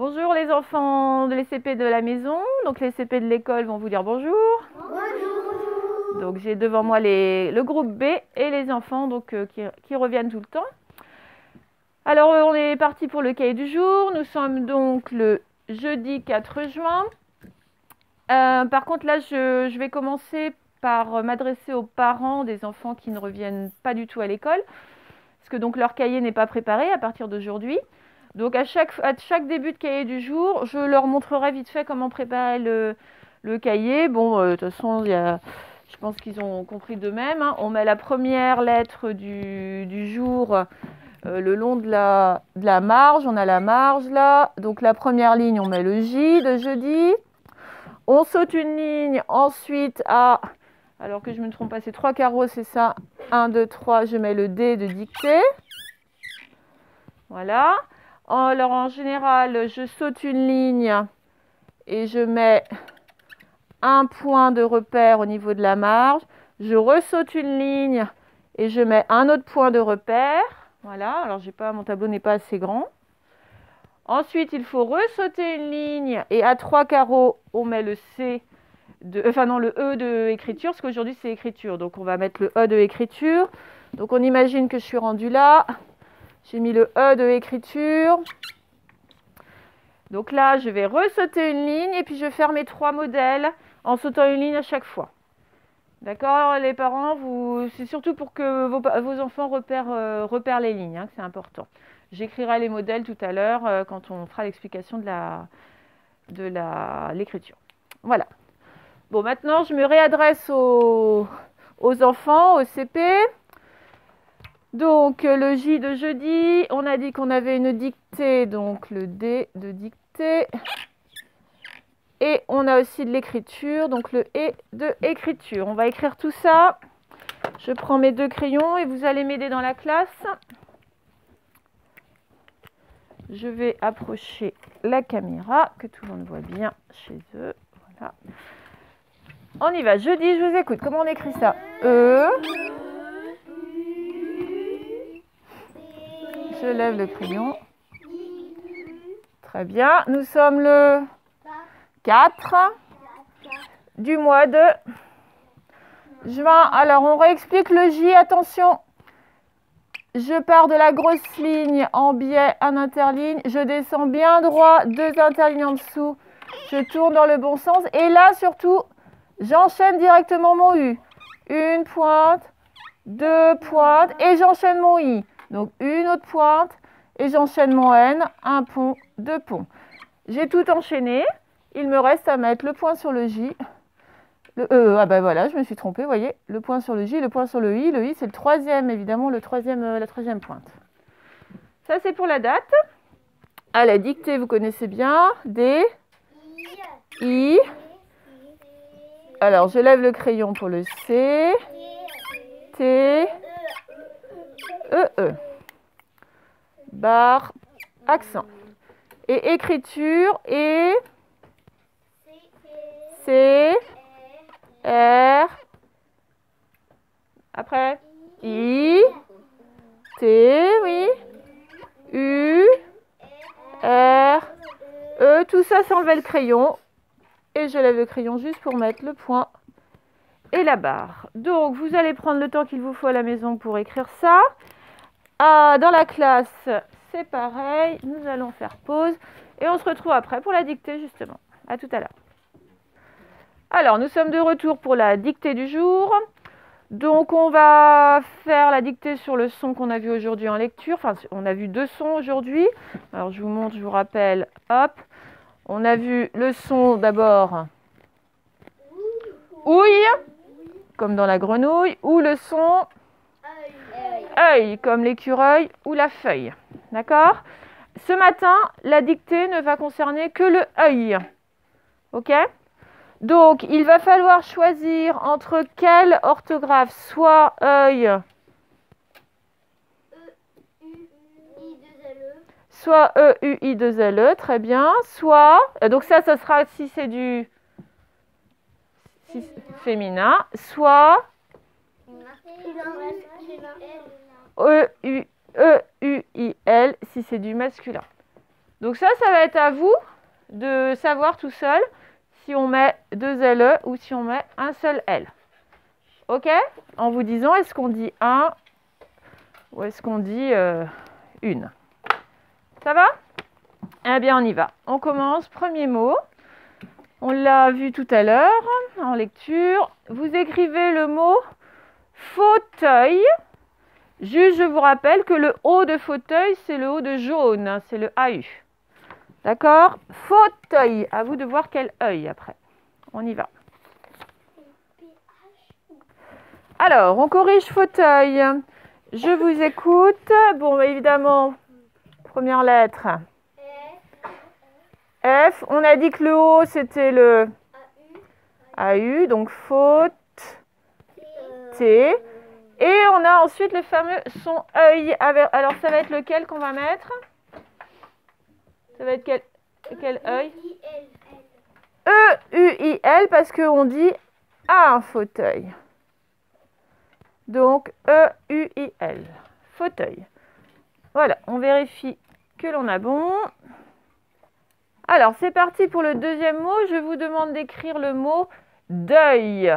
Bonjour les enfants de l'ECP de la maison. Donc les CP de l'école vont vous dire bonjour. Bonjour. Donc j'ai devant moi le groupe B et les enfants qui reviennent tout le temps. Alors on est parti pour le cahier du jour. Nous sommes donc le jeudi 4 juin. Par contre là je vais commencer par m'adresser aux parents des enfants qui ne reviennent pas du tout à l'école. Parce que donc leur cahier n'est pas préparé à partir d'aujourd'hui. Donc à chaque début de cahier du jour, je leur montrerai vite fait comment préparer le cahier. Bon, de toute façon, je pense qu'ils ont compris d'eux-mêmes, hein. On met la première lettre du jour le long de la marge. On a la marge là. Donc la première ligne, on met le J de jeudi. On saute une ligne ensuite à... Alors que je ne me trompe pas, c'est 3 carreaux, c'est ça. 1, 2, 3, je mets le D de dictée. Voilà. Alors en général, je saute une ligne et je mets un point de repère au niveau de la marge. Je ressaute une ligne et je mets un autre point de repère. Voilà, alors mon tableau n'est pas assez grand. Ensuite, il faut ressauter une ligne et à 3 carreaux, on met le le E de écriture, parce qu'aujourd'hui c'est écriture. Donc on va mettre le E de écriture. Donc on imagine que je suis rendue là. J'ai mis le E de écriture. Donc là, je vais ressauter une ligne et puis je vais faire mes 3 modèles en sautant une ligne à chaque fois. D'accord, les parents, c'est surtout pour que vos enfants repèrent les lignes, hein, que c'est important. J'écrirai les modèles tout à l'heure quand on fera l'explication de l'écriture. Voilà. Bon, maintenant, je me réadresse aux enfants, au CP. Donc, le J de jeudi, on a dit qu'on avait une dictée, donc le D de dictée. Et on a aussi de l'écriture, donc le E de écriture. On va écrire tout ça. Je prends mes 2 crayons et vous allez m'aider dans la classe. Je vais approcher la caméra, que tout le monde voit bien chez eux. Voilà. On y va. Jeudi, je vous écoute. Comment on écrit ça? Je lève le crayon. Très bien. Nous sommes le 4 du mois de juin. Alors, on réexplique le J. Attention. Je pars de la grosse ligne en biais, un interligne. Je descends bien droit, 2 interlignes en dessous. Je tourne dans le bon sens. Et là, surtout, j'enchaîne directement mon U. Une pointe, 2 pointes. Et j'enchaîne mon I. Donc, une autre pointe. Et j'enchaîne mon N. Un pont, 2 ponts. J'ai tout enchaîné. Il me reste à mettre le point sur le J. Ah ben voilà, je me suis trompée, vous voyez. Le point sur le J, le point sur le I. Le I, c'est le troisième, évidemment, la troisième pointe. Ça, c'est pour la date. À la dictée, vous connaissez bien. D, I. Alors, je lève le crayon pour le C. T, E. Barre, accent. Et écriture, et C, R, après, I, T, oui, U, R, E, tout ça sans lever le crayon. Et je lève le crayon juste pour mettre le point et la barre. Donc, vous allez prendre le temps qu'il vous faut à la maison pour écrire ça. Dans la classe, c'est pareil. Nous allons faire pause et on se retrouve après pour la dictée, justement. À tout à l'heure. Alors, nous sommes de retour pour la dictée du jour. Donc, on va faire la dictée sur le son qu'on a vu aujourd'hui en lecture. Enfin, on a vu 2 sons aujourd'hui. Alors, je vous montre, je vous rappelle. Hop. On a vu le son d'abord ouille, comme dans la grenouille, ou le son œil, comme l'écureuil ou la feuille. D'accord? Ce matin, la dictée ne va concerner que le œil. Ok? Donc, il va falloir choisir entre quelle orthographe, soit œil, soit E-U-I-2-L-E, très bien, soit, donc ça sera si c'est du féminin, soit E-U-I-L si c'est du masculin. Donc ça va être à vous de savoir tout seul si on met 2 LE ou si on met un seul L. Ok? En vous disant, est-ce qu'on dit 1 ou est-ce qu'on dit 1? Ça va? Eh bien, on y va. On commence. Premier mot. On l'a vu tout à l'heure en lecture. Vous écrivez le mot fauteuil. Juste, je vous rappelle que le O de fauteuil, c'est le O de jaune. C'est le AU. D'accord? Fauteuil. À vous de voir quel œil après. On y va. Alors, on corrige fauteuil. Je vous écoute. Bon, évidemment, première lettre. F. On a dit que le O, c'était le AU, donc faute, T. Et on a ensuite le fameux son œil. Alors, ça va être lequel qu'on va mettre? Ça va être quel œil? E-U-I-L, parce qu'on dit un fauteuil. Donc, E-U-I-L. Fauteuil. Voilà, on vérifie que l'on a bon. Alors, c'est parti pour le deuxième mot. Je vous demande d'écrire le mot deuil.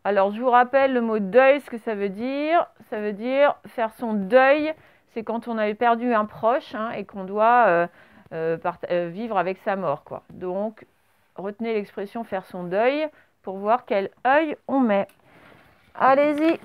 Alors, je vous rappelle le mot deuil, ce que ça veut dire. Ça veut dire faire son deuil. C'est quand on a perdu un proche et qu'on doit vivre avec sa mort, quoi. Donc, retenez l'expression faire son deuil pour voir quel œil on met. Allez-y.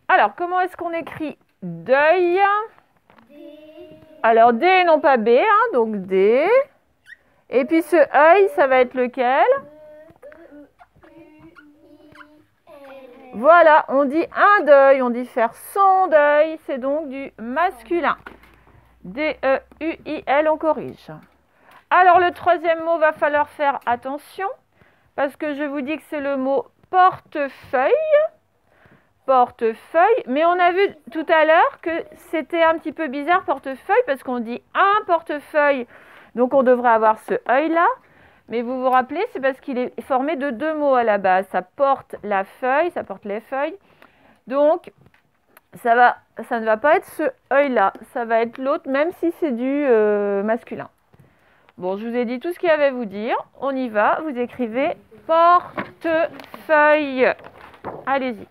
Alors, comment est-ce qu'on écrit deuil? Alors, D, non pas B, donc D. Et puis ce œil, ça va être lequel? Voilà, on dit un deuil, on dit faire son deuil, c'est donc du masculin. D-E-U-I-L, on corrige. Alors, le troisième mot, va falloir faire attention, parce que je vous dis que c'est le mot portefeuille. Portefeuille, mais on a vu tout à l'heure que c'était un petit peu bizarre portefeuille parce qu'on dit un portefeuille, donc on devrait avoir ce œil là, mais vous vous rappelez, c'est parce qu'il est formé de 2 mots à la base. Ça porte la feuille, ça porte les feuilles, donc ça ne va pas être ce œil là, ça va être l'autre, même si c'est du masculin. Bon, je vous ai dit tout ce qu'il y avait à vous dire, on y va, vous écrivez portefeuille, allez-y.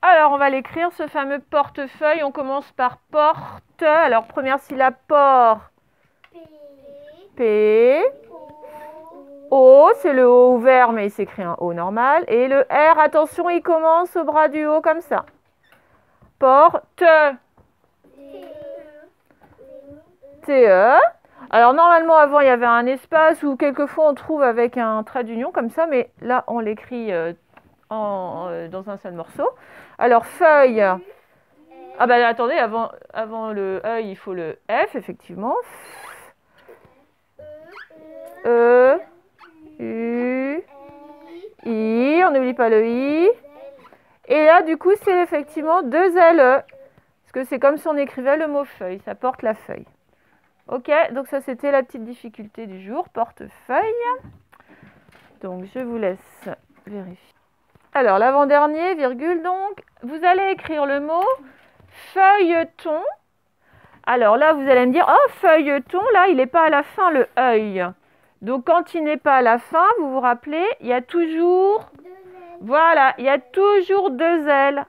Alors, on va l'écrire, ce fameux portefeuille. On commence par porte. Alors, première syllabe, port. P. O, c'est le O ouvert, mais il s'écrit un O normal. Et le R, attention, il commence au bras du haut, comme ça. Porte. T-E. Alors, normalement, avant, il y avait un espace où quelquefois, on trouve avec un trait d'union, comme ça. Mais là, on l'écrit dans un seul morceau. Alors, feuille. Ah ben attendez, avant le œil, il faut le F, effectivement. E, U, I, on n'oublie pas le I. Et là, du coup, c'est effectivement 2 LE. Parce que c'est comme si on écrivait le mot feuille, ça porte la feuille. Ok, donc ça, c'était la petite difficulté du jour, portefeuille. Donc, je vous laisse vérifier. Alors, l'avant-dernier, virgule, donc, vous allez écrire le mot feuilleton. Alors là, vous allez me dire, oh, feuilleton, là, il n'est pas à la fin, le œil. Donc, quand il n'est pas à la fin, vous vous rappelez, il y a toujours... Voilà, il y a toujours 2 L.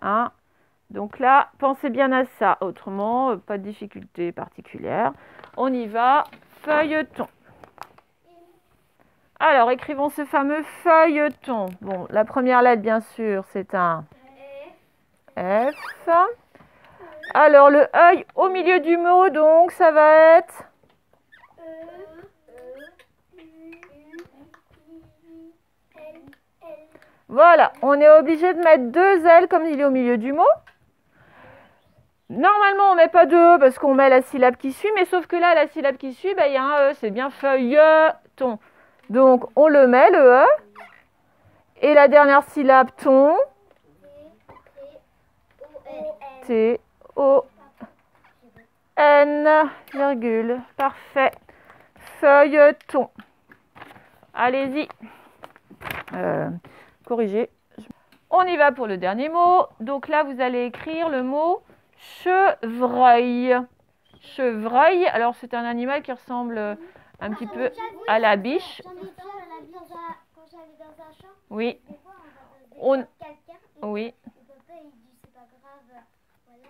Donc là, pensez bien à ça. Autrement, pas de difficulté particulière. On y va, feuilleton. Alors, écrivons ce fameux feuilleton. Bon, la première lettre, bien sûr, c'est un F. Alors, le œil au milieu du mot, donc, ça va être... Voilà, on est obligé de mettre 2 L comme il est au milieu du mot. Normalement, on ne met pas de E parce qu'on met la syllabe qui suit, mais sauf que là, la syllabe qui suit, il y a un E, c'est bien feuilleton. Donc, on le met, le E. Et la dernière syllabe, ton. T-O-N, virgule. Parfait. Feuilleton. Allez-y. Corrigez. On y va pour le dernier mot. Donc là, vous allez écrire le mot chevreuil. Chevreuil, alors c'est un animal qui ressemble un petit peu à la biche. J'en ai déjà quand j'allais dans un champ. Oui. Des fois, on va quelqu'un. Oui. Et papa, il dit c'est pas grave. Voilà.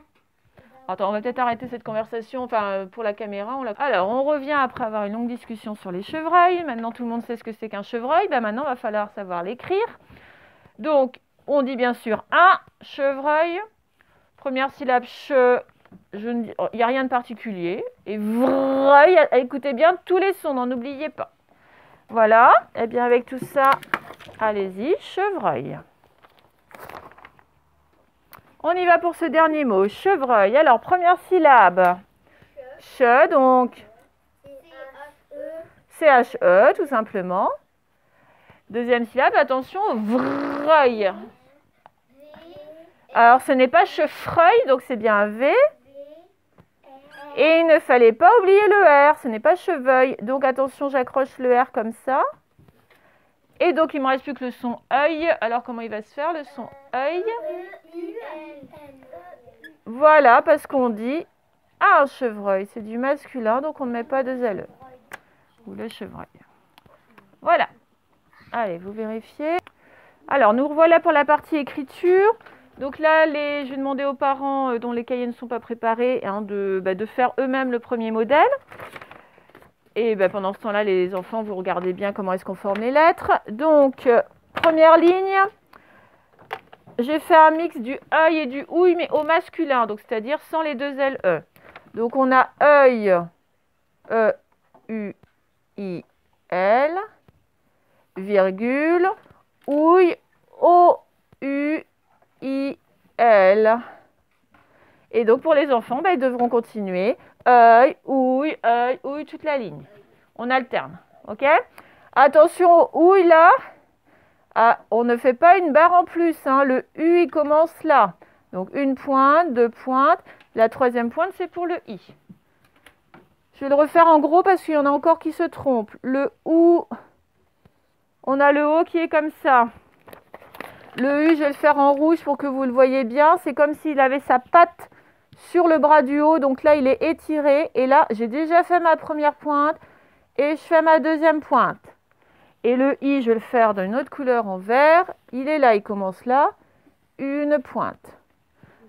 Attends, on va peut-être arrêter cette conversation, enfin pour la caméra. Alors, on revient après avoir une longue discussion sur les chevreuils. Maintenant, tout le monde sait ce que c'est qu'un chevreuil. Ben, maintenant, il va falloir savoir l'écrire. Donc, on dit bien sûr un chevreuil. Première syllabe, il n'y a rien de particulier. Et vreuil, écoutez bien tous les sons, n'en oubliez pas. Voilà, et bien avec tout ça, allez-y, chevreuil. On y va pour ce dernier mot, chevreuil. Alors, première syllabe, che, donc C-H-E, tout simplement. Deuxième syllabe, attention, vreuil. Alors, ce n'est pas chevreuil, donc c'est bien un V. Et il ne fallait pas oublier le R, ce n'est pas cheveuil. Donc attention, j'accroche le R comme ça. Et donc il ne me reste plus que le son œil. Alors comment il va se faire le son œil? Voilà, parce qu'on dit un chevreuil, c'est du masculin, donc on ne met pas de LE. Ou le chevreuil. Voilà. Allez, vous vérifiez. Alors nous revoilà pour la partie écriture. Donc là, je vais demander aux parents dont les cahiers ne sont pas préparés de faire eux-mêmes le premier modèle. Et pendant ce temps-là, les enfants, vous regardez bien comment est-ce qu'on forme les lettres. Donc, première ligne, j'ai fait un mix du œil et du ouille, mais au masculin, donc c'est-à-dire sans les deux LE. Donc on a œil, E-U-I-L, virgule, ouille, O-U-I-L. Et donc pour les enfants, ils devront continuer œil, ouille, toute la ligne. On alterne, ok? Attention au ouille là, on ne fait pas une barre en plus, hein. Le U il commence là. Donc une pointe, deux pointes, la troisième pointe c'est pour le I. Je vais le refaire en gros parce qu'il y en a encore qui se trompent. Le OU, on a le O qui est comme ça. Le U, je vais le faire en rouge pour que vous le voyez bien. C'est comme s'il avait sa patte sur le bras du haut. Donc là, il est étiré. Et là, j'ai déjà fait ma première pointe. Et je fais ma deuxième pointe. Et le I, je vais le faire d'une autre couleur en vert. Il est là, il commence là. Une pointe.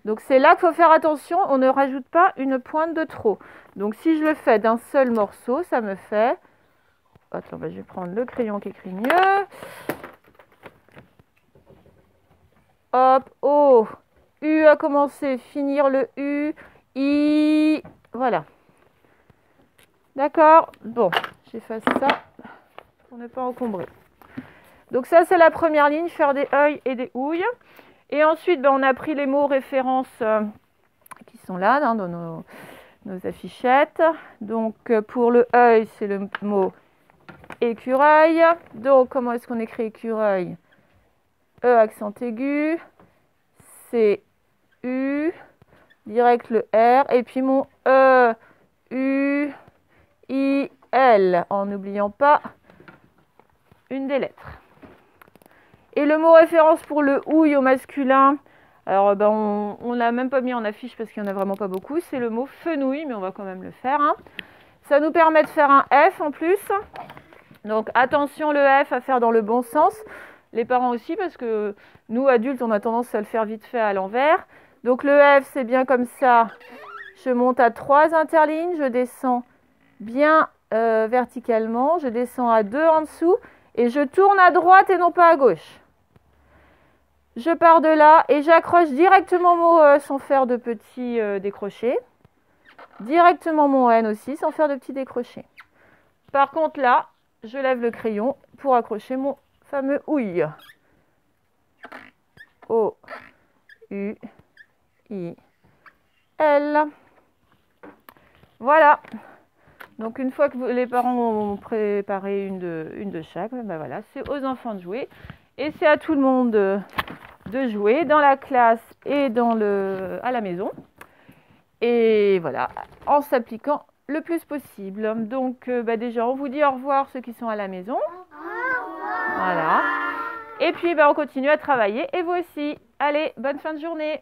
Donc c'est là qu'il faut faire attention. On ne rajoute pas une pointe de trop. Donc si je le fais d'un seul morceau, ça me fait... Attends, je vais prendre le crayon qui écrit mieux. Hop, O, U a commencé, finir le U, I, voilà. D'accord? Bon, j'efface ça pour ne pas encombrer. Donc ça, c'est la première ligne, faire des œils et des ouilles. Et ensuite, on a pris les mots références qui sont là, dans nos affichettes. Donc pour le œil, c'est le mot écureuil. Donc comment est-ce qu'on écrit écureuil? E accent aigu, C, U, direct le R, et puis mon E, U, I, L, en n'oubliant pas une des lettres. Et le mot référence pour le ouille au masculin, alors on l'a même pas mis en affiche parce qu'il n'y en a vraiment pas beaucoup, c'est le mot fenouil, mais on va quand même le faire. Hein. Ça nous permet de faire un F en plus. Donc attention le F à faire dans le bon sens. Les parents aussi, parce que nous, adultes, on a tendance à le faire vite fait à l'envers. Donc le F, c'est bien comme ça. Je monte à 3 interlignes, je descends bien verticalement, je descends à 2 en dessous, et je tourne à droite et non pas à gauche. Je pars de là, et j'accroche directement mon E sans faire de petits décrochés. Directement mon N aussi, sans faire de petits décrochés. Par contre là, je lève le crayon pour accrocher mon fameux ouille. O, U, I, L. Voilà. Donc une fois que les parents ont préparé une de chaque, voilà, c'est aux enfants de jouer. Et c'est à tout le monde de jouer dans la classe et à la maison. Et voilà, en s'appliquant le plus possible. Donc déjà, on vous dit au revoir ceux qui sont à la maison. Voilà. Et puis, on continue à travailler. Et vous aussi. Allez, bonne fin de journée.